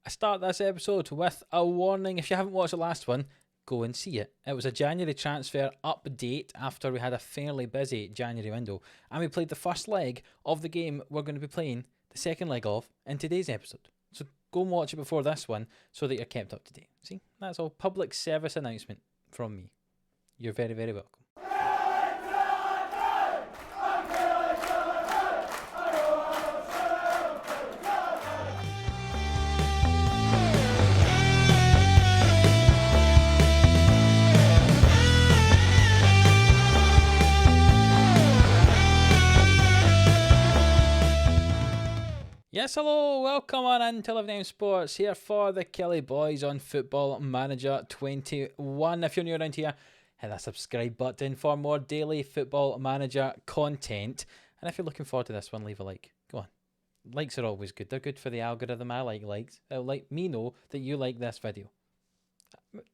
I start this episode with a warning. If you haven't watched the last one, go and see it. It was a January transfer update after we had a fairly busy January window, and we played the first leg of the game we're going to be playing the second leg of in today's episode. So go and watch it before this one so that you're kept up to date. See, that's all. Public service announcement from me. You're very, very welcome. Yes, hello, welcome on into Live Name Sports here for the Killie boys on Football Manager 21. If you're new around here, hit that subscribe button for more daily Football Manager content. And if you're looking forward to this one, leave a like. Go on. Likes are always good. They're good for the algorithm. I like likes. It'll let me know that you like this video.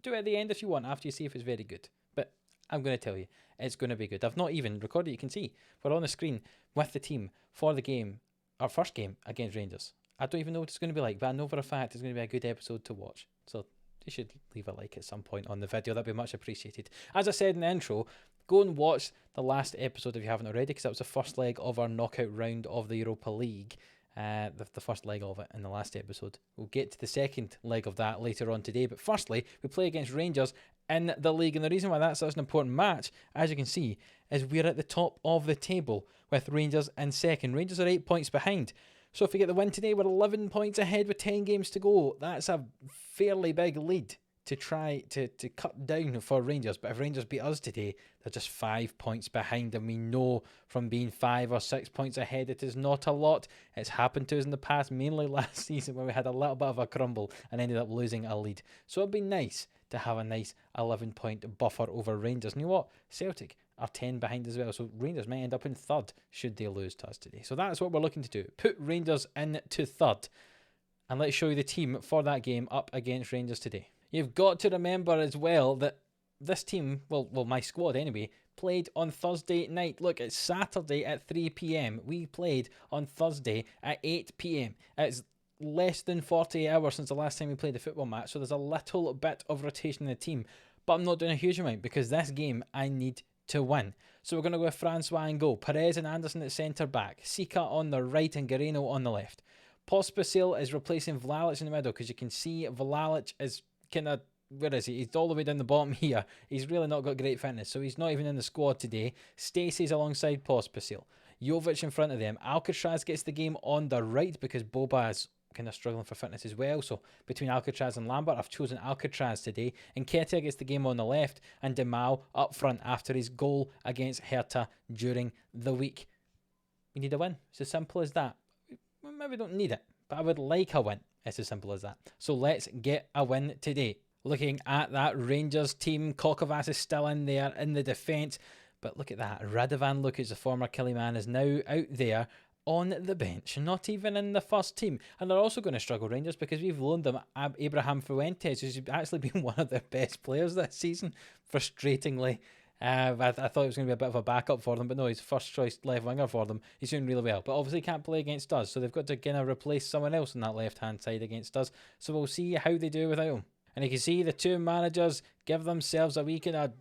Do it at the end if you want, after you see if it's very good. But I'm going to tell you, it's going to be good. I've not even recorded it. You can see we're on the screen with the team for the game. Our first game against Rangers. I don't even know what it's going to be like, but I know for a fact it's going to be a good episode to watch. So you should leave a like at some point on the video. That'd be much appreciated. As I said in the intro, go and watch the last episode if you haven't already, because that was the first leg of our knockout round of the Europa League. The first leg of it in the last episode. We'll get to the second leg of that later on today. But firstly, we play against Rangers in the league. And the reason why that's such an important match, as you can see, is we're at the top of the table with Rangers in second. Rangers are 8 points behind. So if we get the win today, we're 11 points ahead with 10 games to go. That's a fairly big lead to try to cut down for Rangers. But if Rangers beat us today, they're just 5 points behind. And we know from being 5 or 6 points ahead, it is not a lot. It's happened to us in the past, mainly last season, where we had a little bit of a crumble and ended up losing a lead. So it'd be nice to have a nice 11-point buffer over Rangers. And you know what? Celtic are 10 behind as well. So Rangers might end up in third should they lose to us today. So that's what we're looking to do. Put Rangers into third. And let's show you the team for that game up against Rangers today. You've got to remember as well that this team, well, my squad anyway, played on Thursday night. Look, it's Saturday at 3 p.m. We played on Thursday at 8 p.m. It's less than 48 hours since the last time we played a football match, so there's a little bit of rotation in the team. But I'm not doing a huge amount because this game I need to win. So we're going to go with Francois in goal, Perez and Anderson at centre-back, Sika on the right and Guerrero on the left. Pospisil is replacing Vlalic in the middle because you can see Vlalic is kind of, where is he? He's all the way down the bottom here. He's really not got great fitness, so he's not even in the squad today. Stacey's alongside Pospisil. Jovic in front of them. Alcatraz gets the game on the right because Boba is kind of struggling for fitness as well. So between Alcatraz and Lambert, I've chosen Alcatraz today. And Nketiah gets the game on the left and Demau up front after his goal against Hertha during the week. We need a win. It's as simple as that. We maybe don't need it, but I would like a win. It's as simple as that. So let's get a win today. Looking at that Rangers team, Kokovas is still in there in the defence. But look at that. Radovan Lukic, the former Killie man, is now out there on the bench, not even in the first team. And they're also going to struggle, Rangers, because we've loaned them Abraham Fuentes, who's actually been one of their best players this season, frustratingly. I thought it was going to be a bit of a backup for them, but no, he's first choice left winger for them. He's doing really well, but obviously can't play against us, so they've got to kind of replace someone else on that left-hand side against us. So we'll see how they do without him. And you can see the two managers give themselves a wee kind of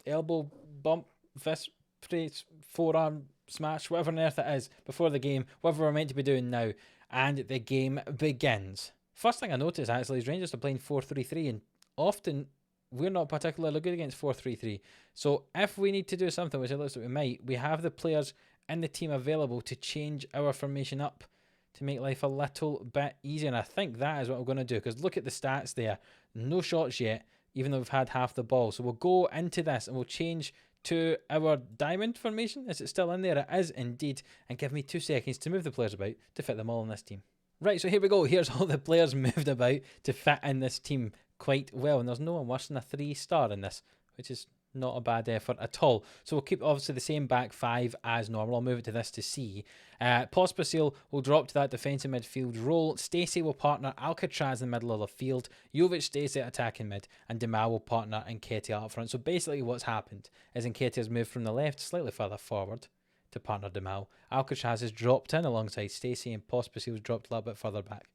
elbow bump, fist brace, forearm smash, whatever on earth it is, before the game, whatever we're meant to be doing now. And the game begins. First thing I noticed actually is Rangers are playing 4-3-3, and often we're not particularly good against 4-3-3. So if we need to do something, which it looks like we might, we have the players in the team available to change our formation up to make life a little bit easier. And I think that is what we're going to do, because look at the stats there. No shots yet, even though we've had half the ball. So we'll go into this and we'll change to our diamond formation. Is it still in there? It is indeed. And give me 2 seconds to move the players about to fit them all in this team. Right, so here we go. Here's all the players moved about to fit in this team quite well. And there's no one worse than a 3-star in this, which is not a bad effort at all. So we'll keep obviously the same back five as normal. I'll move it to this to C. Pospisil will drop to that defensive midfield role. Stacey will partner Alcatraz in the middle of the field. Jovic stays at attacking mid, and Demau will partner Nketiah up front. So basically what's happened is Nketiah's moved from the left slightly further forward to partner Demau. Alcatraz has dropped in alongside Stacey, and Pospisil's dropped a little bit further back.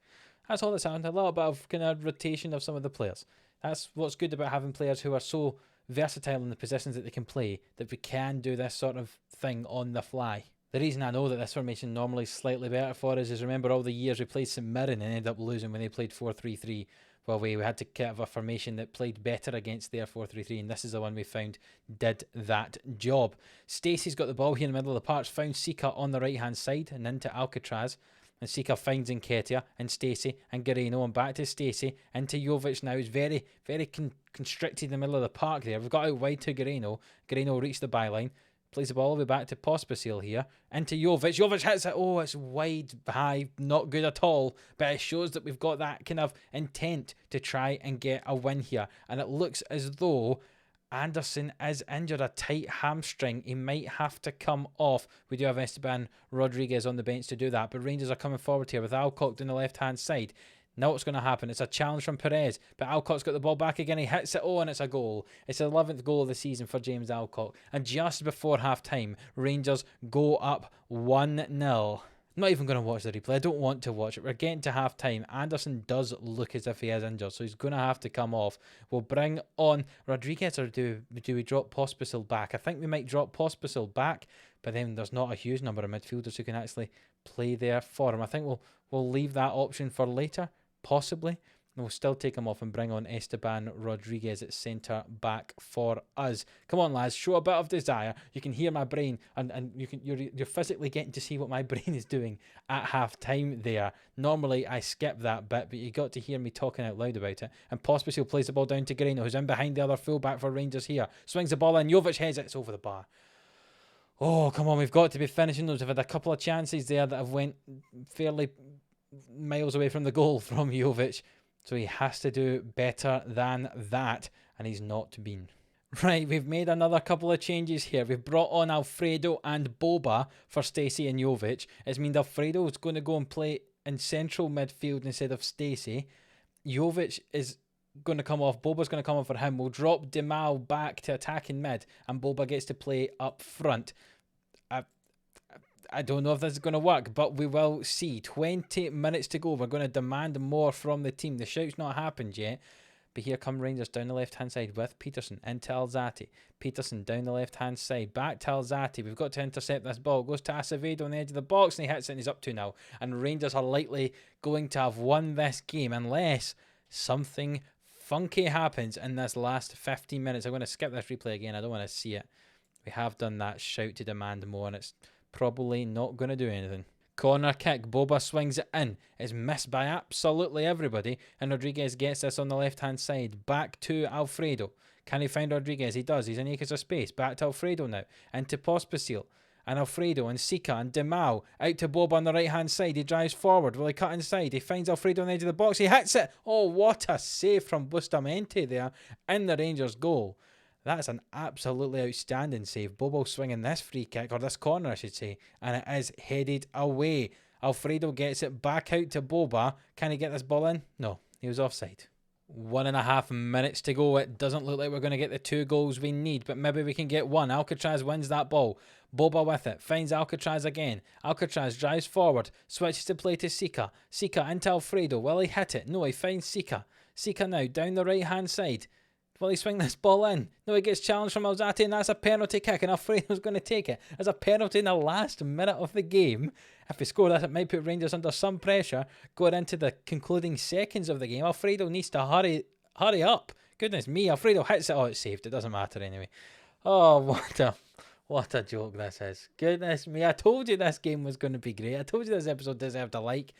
That's all that's happened. A little bit of kind of rotation of some of the players. That's what's good about having players who are so versatile in the positions that they can play, that we can do this sort of thing on the fly. The reason I know that this formation normally is slightly better for us is, remember all the years we played St Mirren and ended up losing when they played 4-3-3. Well, we had to have a formation that played better against their 4-3-3, and this is the one we found did that job. Stacey's got the ball here in the middle of the park, found Sika on the right hand side and into Alcatraz. And Sika finds Nketiah and Stacey and Guerrero, and back to Stacey, into Jovic now. He's very, very constricted in the middle of the park there. We've got out wide to Guerrero. Guerrero reached the byline, plays the ball all the way back to Pospisil here, into Jovic. Jovic hits it. Oh, it's wide, high, not good at all. But it shows that we've got that kind of intent to try and get a win here. And it looks as though Anderson is injured, a tight hamstring. He might have to come off. We do have Esteban Rodriguez on the bench to do that, but Rangers are coming forward here with Alcock on the left-hand side. Now what's going to happen? It's a challenge from Perez, but Alcock's got the ball back again. He hits it, and it's a goal. It's the 11th goal of the season for James Alcock. And just before half-time, Rangers go up 1-0. I'm not even going to watch the replay. I don't want to watch it. We're getting to half-time. Anderson does look as if he is injured, so he's going to have to come off. We'll bring on Rodriguez, or do we drop Pospisil back? I think we might drop Pospisil back, but then there's not a huge number of midfielders who can actually play there for him. I think we'll leave that option for later, possibly. We'll still take him off and bring on Esteban Rodriguez at centre back for us. Come on, lads, show a bit of desire. You can hear my brain, and you're physically getting to see what my brain is doing at half time there. Normally I skip that bit, but you got to hear me talking out loud about it. And Pospisil plays the ball down to Guerrero, who's in behind the other fullback for Rangers here. Swings the ball in. Jovic heads it. It's over the bar. Oh, come on, we've got to be finishing those. We've had a couple of chances there that have went fairly miles away from the goal from Jovic. So he has to do better than that, and he's not been. Right, we've made another couple of changes here. We've brought on Alfredo and Boba for Stacey and Jovic. It's means Alfredo is going to go and play in central midfield instead of Stacey. Jovic is going to come off. Boba's going to come off for him. We'll drop Demal back to attacking mid, and Boba gets to play up front. I don't know if this is going to work, but we will see. 20 minutes to go. We're going to demand more from the team. The shout's not happened yet, but here come Rangers down the left-hand side with Peterson into Alzate. Peterson down the left-hand side. Back to Alzate. We've got to intercept this ball. Goes to Acevedo on the edge of the box, and he hits it, and he's up 2-0. And Rangers are likely going to have won this game unless something funky happens in this last 15 minutes. I'm going to skip this replay again. I don't want to see it. We have done that shout to demand more, and it's probably not going to do anything. Corner kick. Boba swings it in. It's missed by absolutely everybody, and Rodriguez gets this on the left-hand side. Back to Alfredo. Can he find Rodriguez? He does. He's in acres of space. Back to Alfredo now. Into Pospisil. And Alfredo and Sika and Demal. Out to Boba on the right-hand side. He drives forward. Will he cut inside? He finds Alfredo on the edge of the box. He hits it. Oh, what a save from Bustamante there in the Rangers goal. That's an absolutely outstanding save. Bobo swinging this free kick, or this corner I should say, and it is headed away. Alfredo gets it back out to Boba. Can he get this ball in? No, he was offside. 1.5 minutes to go. It doesn't look like we're going to get the 2 goals we need, but maybe we can get one. Alcatraz wins that ball. Boba with it. Finds Alcatraz again. Alcatraz drives forward. Switches to play to Sika. Sika into Alfredo. Will he hit it? No, he finds Sika. Sika now down the right-hand side. Will he swing this ball in? No, he gets challenged from Alzate, and that's a penalty kick, and Alfredo's going to take it. As a penalty in the last minute of the game. If we score this, it might put Rangers under some pressure going into the concluding seconds of the game. Alfredo needs to hurry up. Goodness me, Alfredo hits it. Oh, it's saved. It doesn't matter anyway. Oh, what a joke this is. Goodness me, I told you this game was going to be great. I told you this episode deserved a like.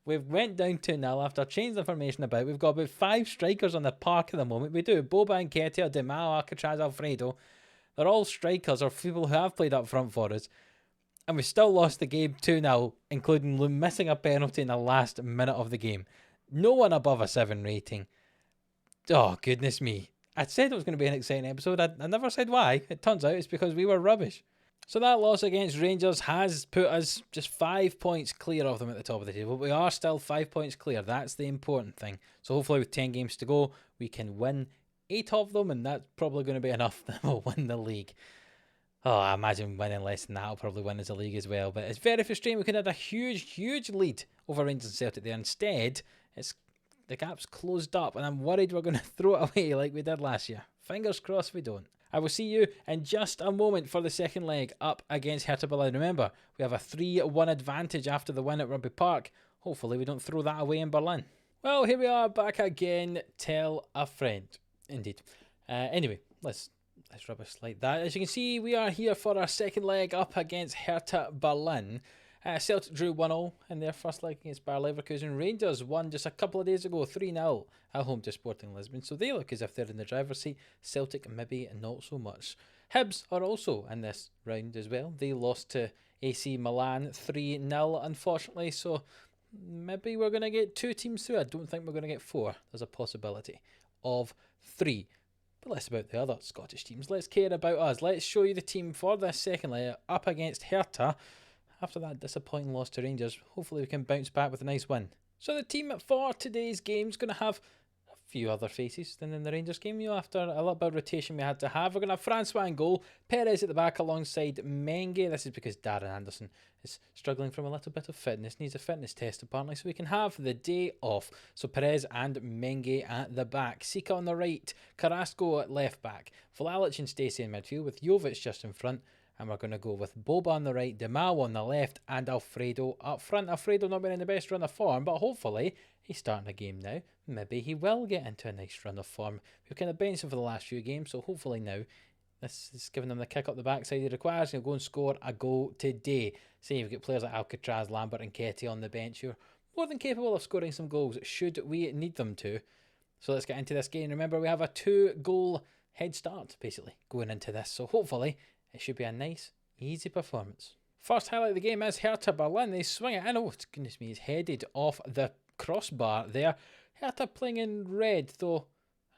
We've went down 2-0 after changing the formation about. We've got about 5 strikers on the park at the moment. We do. Boba and Nketiah, Demal, Alcatraz, Alfredo. They're all strikers or people who have played up front for us. And we still lost the game 2-0, including missing a penalty in the last minute of the game. No one above a 7 rating. Oh, goodness me. I said it was going to be an exciting episode. I never said why. It turns out it's because we were rubbish. So that loss against Rangers has put us just 5 points clear of them at the top of the table. We are still 5 points clear. That's the important thing. So hopefully with 10 games to go, we can win 8 of them, and that's probably going to be enough that we'll win the league. Oh, I imagine winning less than that will probably win us the league as well. But it's very frustrating. We could have had a huge lead over Rangers and Celtic there. Instead, The gap's closed up, and I'm worried we're going to throw it away like we did last year. Fingers crossed we don't. I will see you in just a moment for the second leg up against Hertha Berlin. Remember, we have a 3-1 advantage after the win at Rugby Park. Hopefully we don't throw that away in Berlin. Well, here we are back again. Tell a friend. Indeed. Anyway, let's rubbish like that. As you can see, we are here for our second leg up against Hertha Berlin. Celtic drew 1-0 in their first leg against Bayer Leverkusen. Rangers won just a couple of days ago 3-0 at home to Sporting Lisbon. So they look as if they're in the driver's seat. Celtic maybe not so much. Hibs are also in this round as well. They lost to AC Milan 3-0 unfortunately. So maybe we're going to get 2 teams through. I don't think we're going to get 4. There's a possibility of 3. But less about the other Scottish teams. Let's care about us. Let's show you the team for this second leg up against Hertha. After that disappointing loss to Rangers, hopefully we can bounce back with a nice win. So the team for today's game is going to have a few other faces than in the Rangers game. You know, after a little bit of rotation we had to have, we're going to have Francois in goal, Perez at the back alongside Menge. This is because Darren Anderson is struggling from a little bit of fitness, needs a fitness test apparently, so we can have the day off. So Perez and Menge at the back, Sika on the right, Carrasco at left back, Vlalic and Stacey in midfield with Jovic just in front. And we're going to go with Boba on the right, Demal on the left, and Alfredo up front. Alfredo not been in the best run of form, but hopefully he's starting a game now. Maybe he will get into a nice run of form. We've kind of benched him for the last few games, so hopefully now this is giving him the kick up the backside he requires. He'll go and score a goal today. Say you've got players like Alcatraz, Lambert and Ketty on the bench who are more than capable of scoring some goals should we need them to. So let's get into this game. Remember, we have a 2-goal head start basically going into this, so hopefully it should be a nice, easy performance. First highlight of the game is Hertha Berlin. They swing it in. Oh, goodness me, he's headed off the crossbar there. Hertha playing in red, though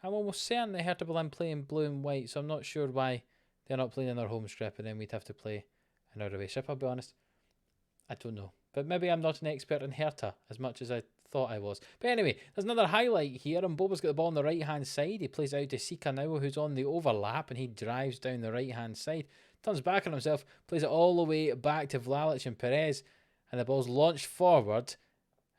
I'm almost certain that Hertha Berlin play in blue and white, so I'm not sure why they're not playing in their home strip and then we'd have to play in our away strip. I'll be honest, I don't know. But maybe I'm not an expert in Hertha as much as I thought I was. But anyway, there's another highlight here, and Boba's got the ball on the right hand side. He plays out to Sika now, who's on the overlap, and he drives down the right hand side, turns back on himself, plays it all the way back to Vlalic and Perez, and the ball's launched forward,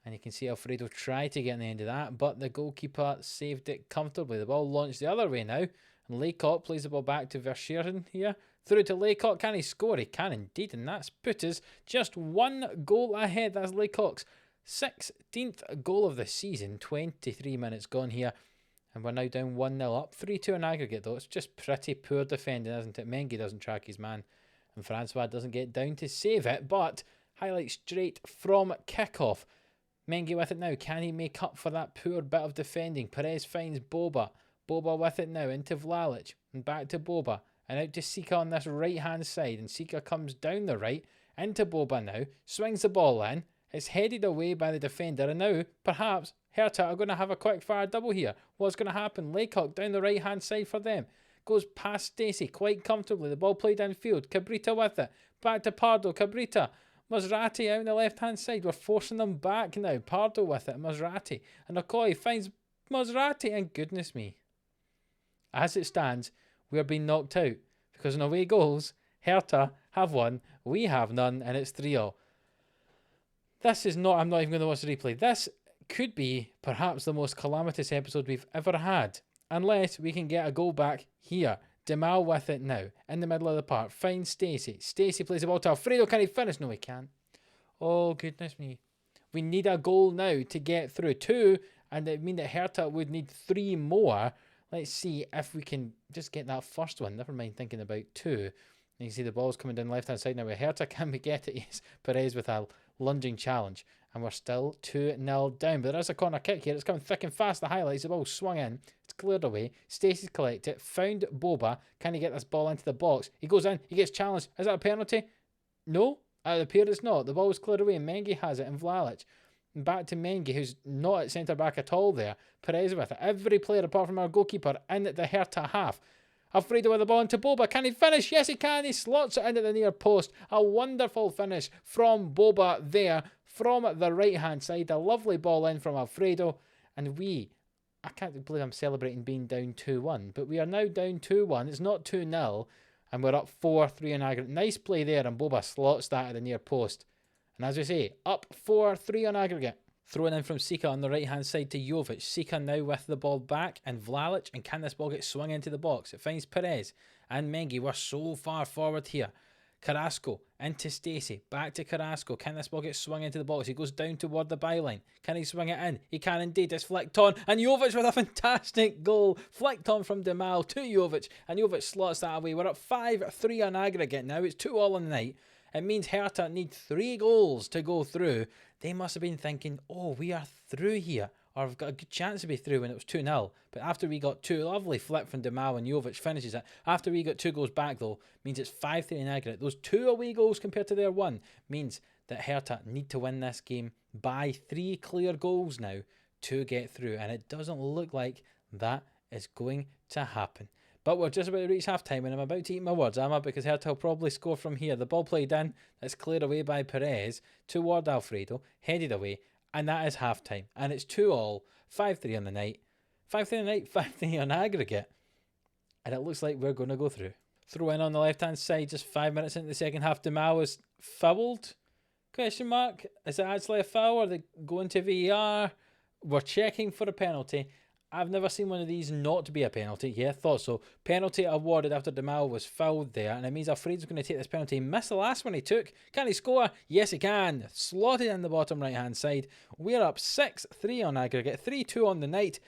and you can see Alfredo try to get on the end of that, but the goalkeeper saved it comfortably. The ball launched the other way now, and Laycock plays the ball back to Verscheren here, through to Laycock. Can he score? He can indeed, and that's put us just 1 goal ahead. That's Laycock's 16th goal of the season. 23 minutes gone here, and we're now down 1-0 up. 3-2 in aggregate though. It's just pretty poor defending, isn't it? Menge doesn't track his man, and Francois doesn't get down to save it, but highlight straight from kickoff. Menge with it now. Can he make up for that poor bit of defending? Perez finds Boba. Boba with it now into Vlalic, and back to Boba, and out to Sika on this right hand side, and Sika comes down the right into Boba now, swings the ball in. It's headed away by the defender, and now perhaps Hertha are going to have a quick fire double here. What's going to happen? Laycock down the right hand side for them, goes past Stacey quite comfortably. The ball played infield. Cabrita with it, back to Pardo. Cabrita, Maserati out on the left hand side. We're forcing them back now. Pardo with it, Maserati, and Okoye finds Maserati, and goodness me, as it stands, we are being knocked out because in away goals, Hertha have one, we have none, and it's 3-0. This is not, I'm not even going to watch the replay. This could be perhaps the most calamitous episode we've ever had, unless we can get a goal back here. Demal with it now, in the middle of the park, finds Stacey. Stacey plays the ball to Alfredo. Can he finish? No, he can't. Oh, goodness me. We need a goal now to get through 2, and it means that Hertha would need 3 more. Let's see if we can just get that first one. Never mind thinking about 2. You can see the ball's coming down the left-hand side now. With Hertha, can we get it? Yes, Perez with a lunging challenge. And we're still 2-0 down. But there is a corner kick here. It's coming thick and fast. The highlights. The ball swung in. It's cleared away. Stacey's collected it. Found Boba. Can he get this ball into the box? He goes in. He gets challenged. Is that a penalty? No. It appears it's not. The ball was cleared away. Menge has it in Vlalic. And back to Menge, who's not at centre-back at all there. Perez with it. Every player apart from our goalkeeper in at the Hertha half. Alfredo with the ball into Boba. Can he finish? Yes, he can. He slots it into the near post. A wonderful finish from Boba there from the right-hand side. A lovely ball in from Alfredo. And I can't believe I'm celebrating being down 2-1, but we are now down 2-1. It's not 2-0, and we're up 4-3 in aggregate. Nice play there, and Boba slots that at the near post. And as we say, up 4-3 on aggregate. Thrown in from Sika on the right hand side to Jovic. Sika now with the ball back, and Vlalic, and can this ball get swung into the box? It finds Perez and Mengi. We're so far forward here. Carrasco into Stacey, back to Carrasco. Can this ball get swung into the box? He goes down toward the byline. Can he swing it in? He can indeed. It's flicked on, and Jovic with a fantastic goal. Flicked on from Demal to Jovic, and Jovic slots that away. We're up 5-3 on aggregate now. It's 2-2 on the night. It means Hertha need 3 goals to go through. They must have been thinking, oh, we are through here, or I've got a good chance to be through when it was 2-0. But after we got 2, lovely flip from Demal and Jovic finishes it. After we got 2 goals back, though, means it's 5-3 in aggregate. Those 2 away goals compared to their 1 means that Hertha need to win this game by 3 clear goals now to get through. And it doesn't look like that is going to happen. But we're just about to reach half-time, and I'm about to eat my words, am I? Because Hertha will probably score from here. The ball played in, that's cleared away by Perez toward Alfredo, headed away, and that is half-time. And it's 2-2, 5-3 on the night. 5-3 on the night, 5-3 on aggregate. And it looks like we're going to go through. Throw in on the left-hand side, just 5 minutes into the second half. Demal was fouled? Question mark. Is it actually a foul? Are they going to VAR? We're checking for a penalty. I've never seen one of these not to be a penalty. Yeah, thought so. Penalty awarded after Demal was fouled there, and it means Alfredo's going to take this penalty. He missed the last one he took. Can he score? Yes, he can. Slotted in the bottom right-hand side. We're up 6-3 on aggregate, 3-2 on the night.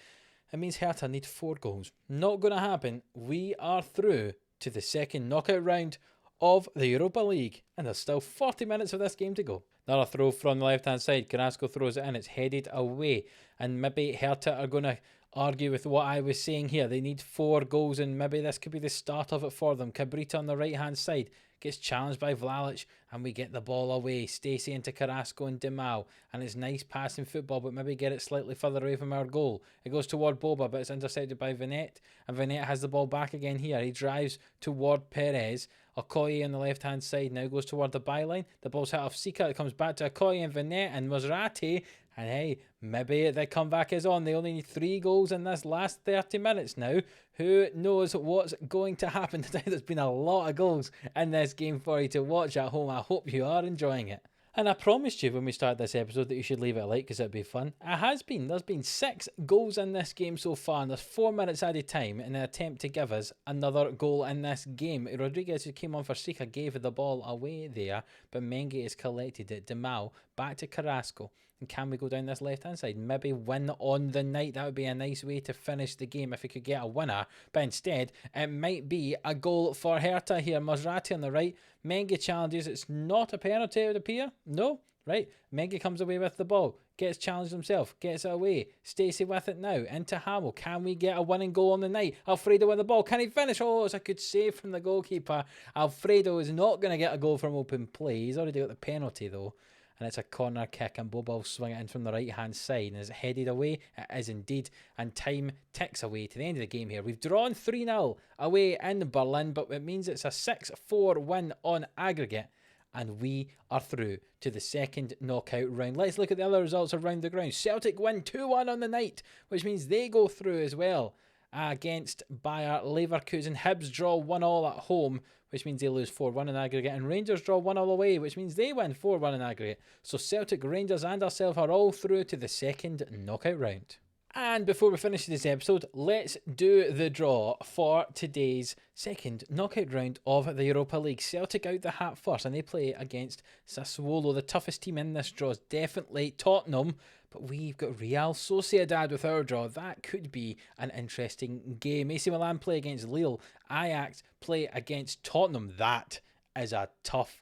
It means Hertha need 4 goals. Not going to happen. We are through to the second knockout round of the Europa League, and there's still 40 minutes of this game to go. Another throw from the left-hand side. Carrasco throws it in. It's headed away, and maybe Hertha are going to argue with what I was saying here. They need 4 goals, and maybe this could be the start of it for them. Cabrita on the right hand side gets challenged by Vlalic, and we get the ball away. Stacey into Carrasco and Demal, and it's nice passing football, but maybe get it slightly further away from our goal. It goes toward Boba, but it's intercepted by Vinet, and Vinet has the ball back again here. He drives toward Perez. Okoye on the left hand side now goes toward the byline. The ball's hit off Sika. It comes back to Okoye and Vinet and Maserati. And hey, maybe the comeback is on. They only need 3 goals in this last 30 minutes now. Who knows what's going to happen today? There's been a lot of goals in this game for you to watch at home. I hope you are enjoying it. And I promised you when we started this episode that you should leave it a like because it'd be fun. It has been. There's been 6 goals in this game so far, and there's 4 minutes added time in an attempt to give us another goal in this game. Rodriguez, who came on for Sika, gave the ball away there, but Mengi has collected it. Demal back to Carrasco. And can we go down this left-hand side? Maybe win on the night. That would be a nice way to finish the game if we could get a winner. But instead, it might be a goal for Hertha here. Maserati on the right. Mengi challenges. It's not a penalty, it would appear. No, right? Mengi comes away with the ball. Gets challenged himself. Gets it away. Stacey with it now. Into Hamill. Can we get a winning goal on the night? Alfredo with the ball. Can he finish? Oh, it's a good save from the goalkeeper. Alfredo is not going to get a goal from open play. He's already got the penalty, though. And it's a corner kick, and Boba will swing it in from the right-hand side. And is it headed away? It is indeed. And time ticks away to the end of the game here. We've drawn 3-0 away in Berlin, but it means it's a 6-4 win on aggregate. And we are through to the second knockout round. Let's look at the other results around the ground. Celtic win 2-1 on the night, which means they go through as well against Bayer Leverkusen. Hibs draw 1-1 at home, which means they lose 4-1 in aggregate, and Rangers draw 1-1 away, which means they win 4-1 in aggregate. So Celtic, Rangers and ourselves are all through to the second knockout round. And before we finish this episode, let's do the draw for today's second knockout round of the Europa League. Celtic out the hat first, and they play against Sassuolo. The toughest team in this draw is definitely Tottenham, but we've got Real Sociedad with our draw. That could be an interesting game. AC Milan play against Lille. Ajax play against Tottenham. That is a tough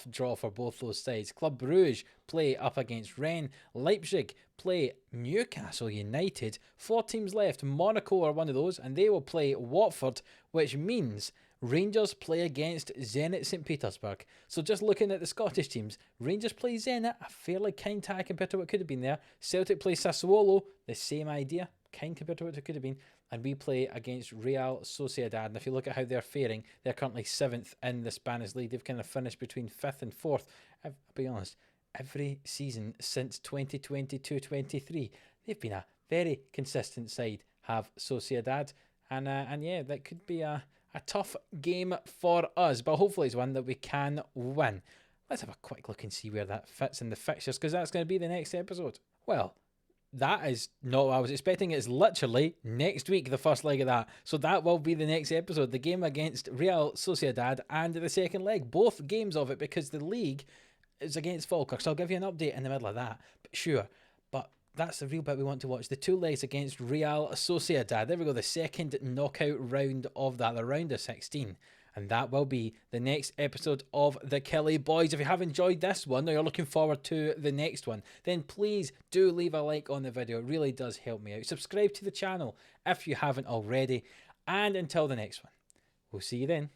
draw for both those sides. Club Brugge play up against Rennes. Leipzig play Newcastle United. 4 teams left. Monaco are one of those, and they will play Watford, which means Rangers play against Zenit St. Petersburg. So just looking at the Scottish teams, Rangers play Zenit, a fairly kind tie compared to what could have been there. Celtic play Sassuolo, the same idea, kind compared to what it could have been. And we play against Real Sociedad. And if you look at how they're faring, they're currently 7th in the Spanish league. They've kind of finished between 5th and 4th. I'll be honest, every season since 2022-23, they've been a very consistent side, have Sociedad. And yeah, that could be a tough game for us, but hopefully it's one that we can win. Let's have a quick look and see where that fits in the fixtures, because that's going to be the next episode Well, that is not what I was expecting. It's literally next week, the first leg of that. So that will be the next episode, the game against Real Sociedad and the second leg. Both games of it, because the league is against Falkirk. So I'll give you an update in the middle of that. But sure. But that's the real bit we want to watch. The two legs against Real Sociedad. There we go. The second knockout round of that, the round of 16. And that will be the next episode of the Killie Boys. If you have enjoyed this one, or you're looking forward to the next one, then please do leave a like on the video. It really does help me out. Subscribe to the channel if you haven't already. And until the next one, we'll see you then.